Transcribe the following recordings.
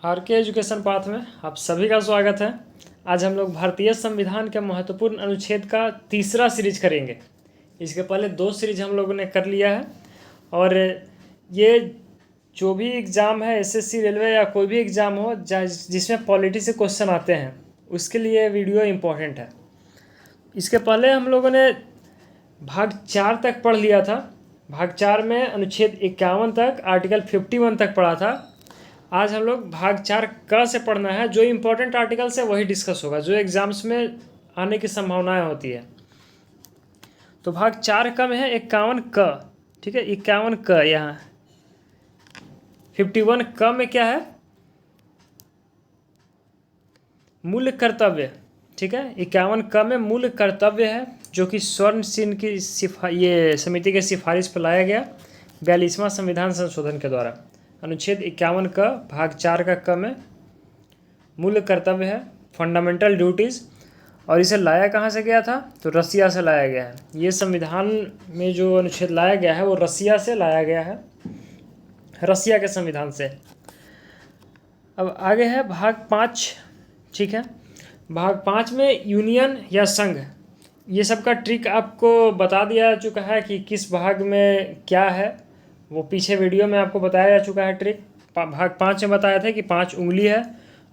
Are के education path में आप सभी का स्वागत है। आज हम लोग भारतीय संविधान के महत्वपूर्ण अनुच्छेद का तीसरा सीरीज करेंगे। इसके पहले 2 सीरीज हम लोगों ने कर लिया है और ये जो भी एग्ज़ाम है एसएससी रेलवे या कोई भी एग्ज़ाम हो जिसमें पॉलिटी से क्वेश्चन आते हैं उसके लिए वीडियो इम्पोर्टेंट है। इसके पहले हम लोगों ने भाग 4 तक पढ़ लिया था। भाग 4 में अनुच्छेद 51 तक आर्टिकल 51 तक पढ़ा था। आज हम लोग भाग 4 क से पढ़ना है। जो इम्पोर्टेंट आर्टिकल्स है वही डिस्कस होगा, जो एग्जाम्स में आने की संभावनाएं होती है। तो भाग 4 क में है 51 क, ठीक है। 51 क यहाँ 51 क में क्या है? मूल कर्तव्य, ठीक है। 51 क में मूल कर्तव्य है जो कि स्वर्ण सिंह की ये समिति के सिफारिश पर लाया गया 42वां संविधान संशोधन के द्वारा। अनुच्छेद 51 का भाग 4 का क में मूल कर्तव्य है, फंडामेंटल ड्यूटीज़, और इसे लाया कहाँ से गया था? तो रसिया से लाया गया है। ये संविधान में जो अनुच्छेद लाया गया है वो रसिया से लाया गया है, रसिया के संविधान से। अब आगे है भाग 5, ठीक है। भाग 5 में यूनियन या संघ, ये सब का ट्रिक आपको बता दिया चुका है कि किस भाग में क्या है। वो पीछे वीडियो में आपको बताया जा चुका है ट्रिक। भाग 5 में बताया था कि 5 उंगली है,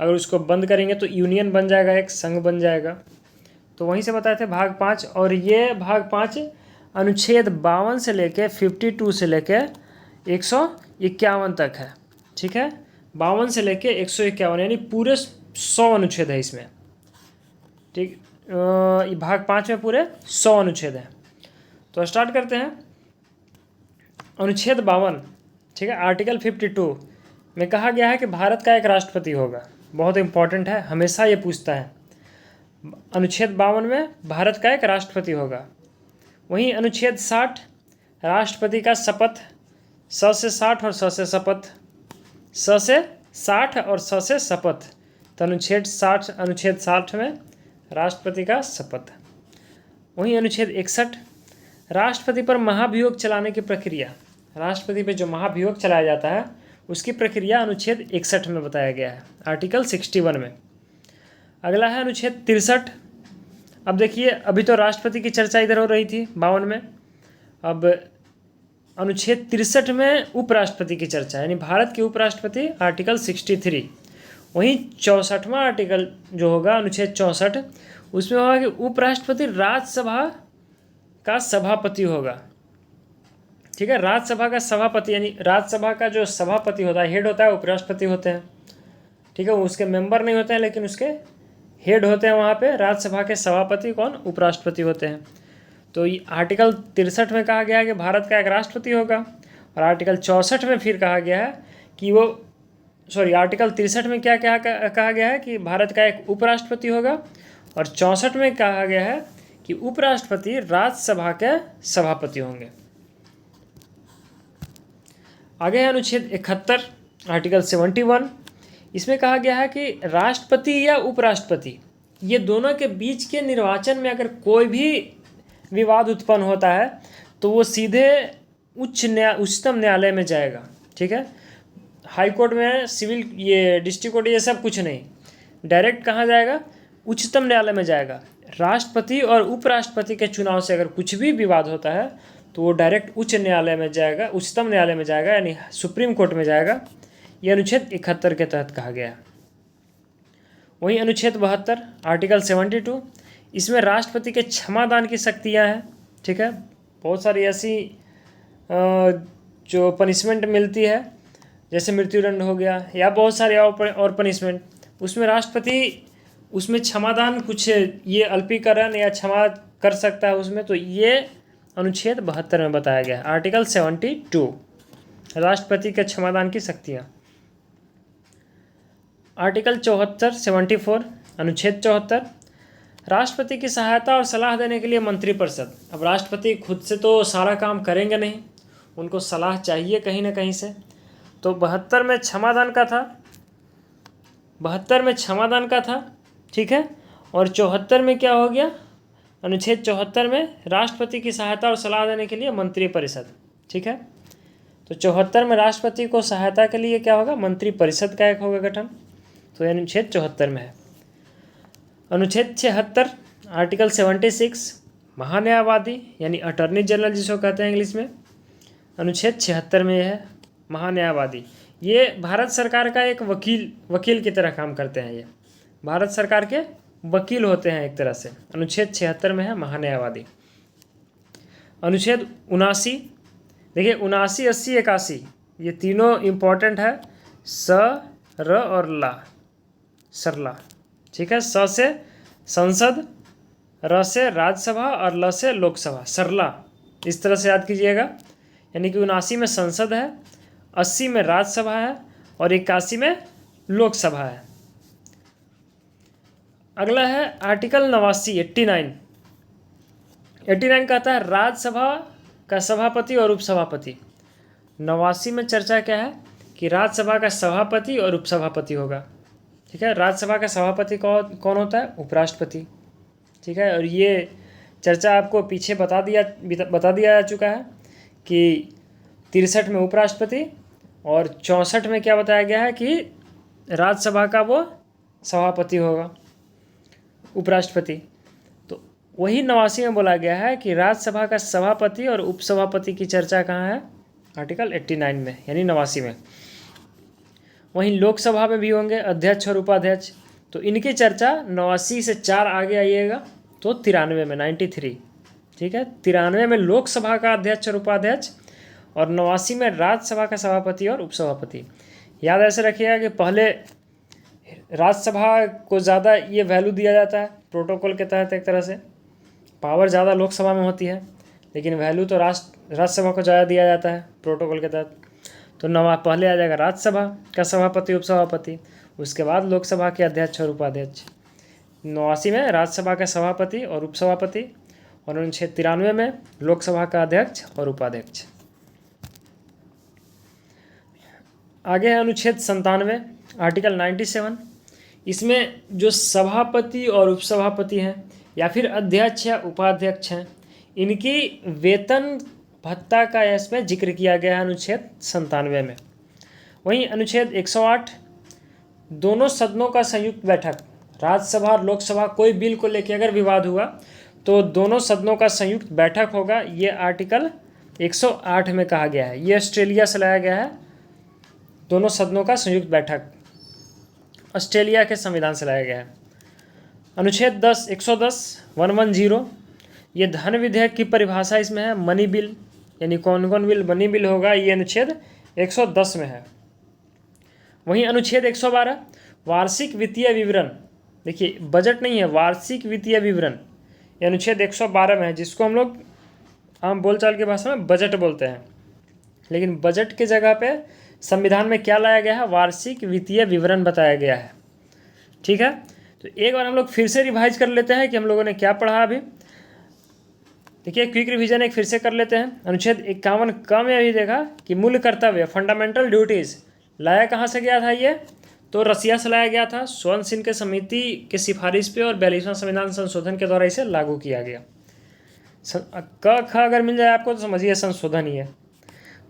अगर उसको बंद करेंगे तो यूनियन बन जाएगा, एक संघ बन जाएगा। तो वहीं से बताए थे भाग 5। और ये भाग 5 अनुच्छेद 52 से लेके 52 से लेके 151 तक है, ठीक है। 52 से लेके 151 यानी पूरे 100 अनुच्छेद है इसमें, ठीक। भाग 5 में पूरे 100 अनुच्छेद हैं। तो स्टार्ट करते हैं। अनुच्छेद 52, ठीक है। आर्टिकल 52 में कहा गया है कि भारत का एक राष्ट्रपति होगा। बहुत इंपॉर्टेंट है, हमेशा ये पूछता है। अनुच्छेद 52 में भारत का एक राष्ट्रपति होगा। वहीं अनुच्छेद 60 राष्ट्रपति का शपथ, स से 60 और स से शपथ, स से 60 और स से शपथ। तो अनुच्छेद 60 में राष्ट्रपति का शपथ। वहीं अनुच्छेद 61 राष्ट्रपति पर महाभियोग चलाने की प्रक्रिया, राष्ट्रपति पे जो महाभियोग चलाया जाता है उसकी प्रक्रिया अनुच्छेद 61 में बताया गया है, आर्टिकल 61 में। अगला है अनुच्छेद 63। अब देखिए, अभी तो राष्ट्रपति की चर्चा इधर हो रही थी 52 में, अब अनुच्छेद 63 में उपराष्ट्रपति की चर्चा, यानी भारत के उपराष्ट्रपति, आर्टिकल 63। वहीं 64वां आर्टिकल जो होगा, अनुच्छेद 64, उसमें होगा कि उपराष्ट्रपति राज्यसभा का सभापति होगा, ठीक है। राज्यसभा का सभापति यानी राज्यसभा का जो सभापति होता है, हेड होता है, उपराष्ट्रपति होते हैं, ठीक है। उसके मेंबर नहीं होते हैं लेकिन उसके हेड होते हैं वहाँ पे। राज्यसभा के सभापति कौन? उपराष्ट्रपति होते हैं। तो आर्टिकल 63 में कहा गया है कि भारत का एक राष्ट्रपति होगा, और आर्टिकल 64 में फिर कहा गया है कि आर्टिकल 63 में क्या क्या कहा गया है कि भारत का एक उपराष्ट्रपति होगा, और 64 में कहा गया है कि उपराष्ट्रपति राज्यसभा के सभापति होंगे। आगे है अनुच्छेद 71, आर्टिकल 71। इसमें कहा गया है कि राष्ट्रपति या उपराष्ट्रपति, ये दोनों के बीच के निर्वाचन में अगर कोई भी विवाद उत्पन्न होता है तो वो सीधे उच्चतम न्यायालय में जाएगा, ठीक है। हाई कोर्ट में, सिविल, ये डिस्ट्रिक्ट कोर्ट, ये सब कुछ नहीं, डायरेक्ट कहाँ जाएगा? उच्चतम न्यायालय में जाएगा। राष्ट्रपति और उपराष्ट्रपति के चुनाव से अगर कुछ भी विवाद होता है तो वो डायरेक्ट उच्च न्यायालय में जाएगा, उच्चतम न्यायालय में जाएगा, यानी सुप्रीम कोर्ट में जाएगा। यह अनुच्छेद 71 के तहत कहा गया है। वहीं अनुच्छेद 72, आर्टिकल 72, इसमें राष्ट्रपति के क्षमादान की शक्तियाँ हैं, ठीक है। बहुत सारी ऐसी जो पनिशमेंट मिलती है, जैसे मृत्युदंड हो गया या बहुत सारे और पनिशमेंट, उसमें राष्ट्रपति उसमें क्षमादान, कुछ ये अल्पीकरण या क्षमा कर सकता है उसमें। तो ये अनुच्छेद 72 में बताया गया है, आर्टिकल 72, राष्ट्रपति के क्षमादान की शक्तियाँ। आर्टिकल 74, अनुच्छेद 74, राष्ट्रपति की सहायता और सलाह देने के लिए मंत्रिपरिषद। अब राष्ट्रपति खुद से तो सारा काम करेंगे नहीं, उनको सलाह चाहिए कहीं ना कहीं से। तो 72 में क्षमादान का था, 72 में क्षमादान का था, ठीक है। और 74 में क्या हो गया? अनुच्छेद 74 में राष्ट्रपति की सहायता और सलाह देने के लिए मंत्रिपरिषद, ठीक है। तो 74 में राष्ट्रपति को सहायता के लिए क्या होगा, मंत्रिपरिषद का एक होगा गठन। तो ये अनुच्छेद 74 में है। अनुच्छेद 76 आर्टिकल 76 महान्यायवादी यानी अटॉर्नी जनरल जिसको कहते हैं इंग्लिश में, अनुच्छेद 76 में है महान्यायवादी। ये भारत सरकार का एक वकील की तरह काम करते हैं, ये भारत सरकार के वकील होते हैं एक तरह से। अनुच्छेद 76 में है महान्यायवादी। अनुच्छेद 79, देखिए 79, 80, 81 ये तीनों इम्पोर्टेंट है, स, र और ला, सरला, ठीक है। स से संसद, र से राज्यसभा और ल से लोकसभा, सरला, इस तरह से याद कीजिएगा। यानी कि 79 में संसद है, 80 में राज्यसभा है और 81 में लोकसभा है। अगला है आर्टिकल 89, 89 कहता है राज्यसभा का सभापति और उपसभापति। 89 में चर्चा क्या है कि राज्यसभा का सभापति और उपसभापति होगा, ठीक है। राज्यसभा का सभापति कौन होता है, उपराष्ट्रपति, ठीक है। और ये चर्चा आपको पीछे बता दिया जा चुका है कि 63 में उपराष्ट्रपति और 64 में क्या बताया गया है कि राज्यसभा का वो सभापति होगा, उपराष्ट्रपति। तो वही 89 में बोला गया है कि राज्यसभा का सभापति और उपसभापति की चर्चा कहाँ है, आर्टिकल 89 में, यानी 89 में। वहीं लोकसभा में भी होंगे अध्यक्ष और उपाध्यक्ष, तो इनकी चर्चा 89 से 4 आगे आइएगा तो 93 में, 93, ठीक है। 93 में लोकसभा का अध्यक्ष और उपाध्यक्ष और 89 में राज्यसभा का सभापति और उपसभापति। याद ऐसे रखिएगा कि पहले राज्यसभा को ज़्यादा ये वैल्यू दिया जाता है प्रोटोकॉल के तहत, एक तरह से पावर ज़्यादा लोकसभा में होती है, लेकिन वैल्यू तो राज्यसभा को ज़्यादा दिया जाता है प्रोटोकॉल के तहत। तो पहले आ जाएगा राज्यसभा का सभापति उपसभापति, उसके बाद लोकसभा के अध्यक्ष और उपाध्यक्ष। 89 में राज्यसभा का सभापति और उपसभापति और अनुच्छेद 93 में लोकसभा का अध्यक्ष और उपाध्यक्ष। आगे है अनुच्छेद 97 आर्टिकल 97। इसमें जो सभापति और उपसभापति हैं या फिर अध्यक्ष या उपाध्यक्ष हैं, इनकी वेतन भत्ता का इसमें जिक्र किया गया है अनुच्छेद 97 में। वहीं अनुच्छेद 108 दोनों सदनों का संयुक्त बैठक, राज्यसभा और लोकसभा कोई बिल को लेकर अगर विवाद हुआ तो दोनों सदनों का संयुक्त बैठक होगा, ये आर्टिकल 108 में कहा गया है। ये ऑस्ट्रेलिया से लाया गया है, दोनों सदनों का संयुक्त बैठक ऑस्ट्रेलिया के संविधान से लाया गया है। अनुच्छेद 110 ये धन विधेयक की परिभाषा इसमें है, मनी बिल, यानी कौन कौन बिल मनी बिल होगा, ये अनुच्छेद 110 में है। वहीं अनुच्छेद 112 वार्षिक वित्तीय विवरण, देखिए बजट नहीं है, वार्षिक वित्तीय विवरण, ये अनुच्छेद 112 में है, जिसको हम लोग आम बोलचाल की भाषा में बजट बोलते हैं। लेकिन बजट की जगह पे संविधान में क्या लाया गया है, वार्षिक वित्तीय विवरण बताया गया है, ठीक है। तो एक बार हम लोग फिर से रिवाइज कर लेते हैं कि हम लोगों ने क्या पढ़ा अभी। देखिए क्विक रिवीजन एक फिर से कर लेते हैं। अनुच्छेद 51 क में अभी देखा कि मूल कर्तव्य फंडामेंटल ड्यूटीज़ लाया कहाँ से गया था, ये तो रसिया से लाया गया था, स्वर्ण सिंह के समिति के सिफारिश पे और 42वां संविधान संशोधन के द्वारा इसे लागू किया गया। क ख अगर मिल जाए आपको तो समझिए संशोधन ही है।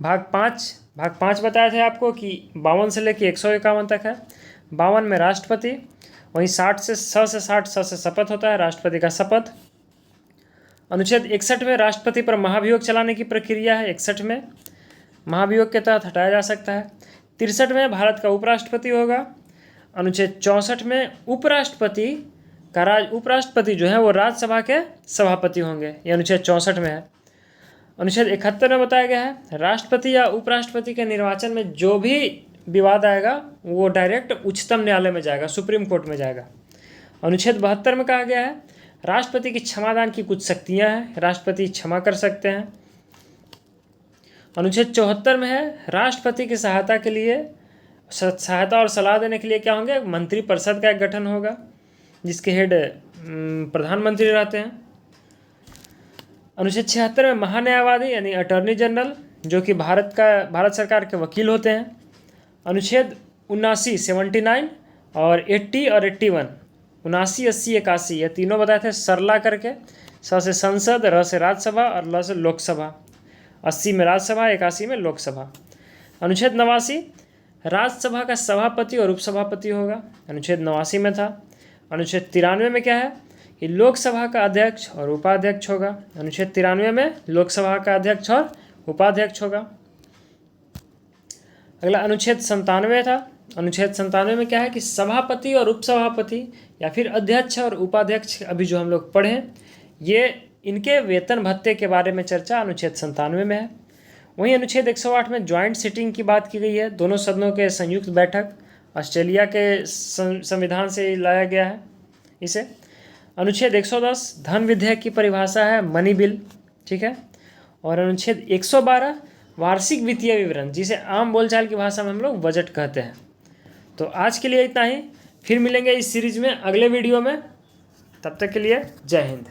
भाग पाँच बताए थे आपको कि 52 से लेकर 151 तक है। 52 में राष्ट्रपति, वहीं 60 से 60 से शपथ होता है, राष्ट्रपति का शपथ। अनुच्छेद 61 में राष्ट्रपति पर महाभियोग चलाने की प्रक्रिया है, 61 में महाभियोग के तहत हटाया जा सकता है। 63 में भारत का उपराष्ट्रपति होगा। अनुच्छेद 64 में उपराष्ट्रपति जो है वो राज्यसभा के सभापति होंगे, ये अनुच्छेद 64 में है। अनुच्छेद 71 में बताया गया है राष्ट्रपति या उपराष्ट्रपति के निर्वाचन में जो भी विवाद आएगा वो डायरेक्ट उच्चतम न्यायालय में जाएगा, सुप्रीम कोर्ट में जाएगा। अनुच्छेद 72 में कहा गया है राष्ट्रपति की क्षमादान की कुछ शक्तियां हैं, राष्ट्रपति क्षमा कर सकते हैं। अनुच्छेद 74 में है राष्ट्रपति की सहायता और सलाह देने के लिए क्या होंगे, मंत्रिपरिषद का एक गठन होगा जिसके हेड प्रधानमंत्री रहते हैं। अनुच्छेद 76 में महान्यायवादी यानी अटॉर्नी जनरल जो कि भारत सरकार के वकील होते हैं। अनुच्छेद 79 और 80 और 81 79, 80, 81 ये तीनों बताए थे सरला करके, स से संसद, र से राज्यसभा और ल से लोकसभा। 80 में राज्यसभा, 81 में लोकसभा। अनुच्छेद 89 राज्यसभा का सभापति और उपसभापति होगा, अनुच्छेद 89 में था। अनुच्छेद 93 में क्या है कि लोकसभा का अध्यक्ष और उपाध्यक्ष होगा, अनुच्छेद 93 में लोकसभा का अध्यक्ष और उपाध्यक्ष होगा। अगला अनुच्छेद 97 था। अनुच्छेद 97 में क्या है कि सभापति और उपसभापति या फिर अध्यक्ष और उपाध्यक्ष अभी जो हम लोग पढ़े, ये इनके वेतन भत्ते के बारे में चर्चा अनुच्छेद 97 में है। वहीं अनुच्छेद 108 में ज्वाइंट सिटिंग की बात की गई है, दोनों सदनों के संयुक्त बैठक, ऑस्ट्रेलिया के संविधान से लाया गया है इसे। अनुच्छेद 110 धन विधेयक की परिभाषा है मनी बिल, ठीक है। और अनुच्छेद 112 वार्षिक वित्तीय विवरण, जिसे आम बोलचाल की भाषा में हम लोग बजट कहते हैं। तो आज के लिए इतना ही, फिर मिलेंगे इस सीरीज में अगले वीडियो में। तब तक के लिए जय हिंद।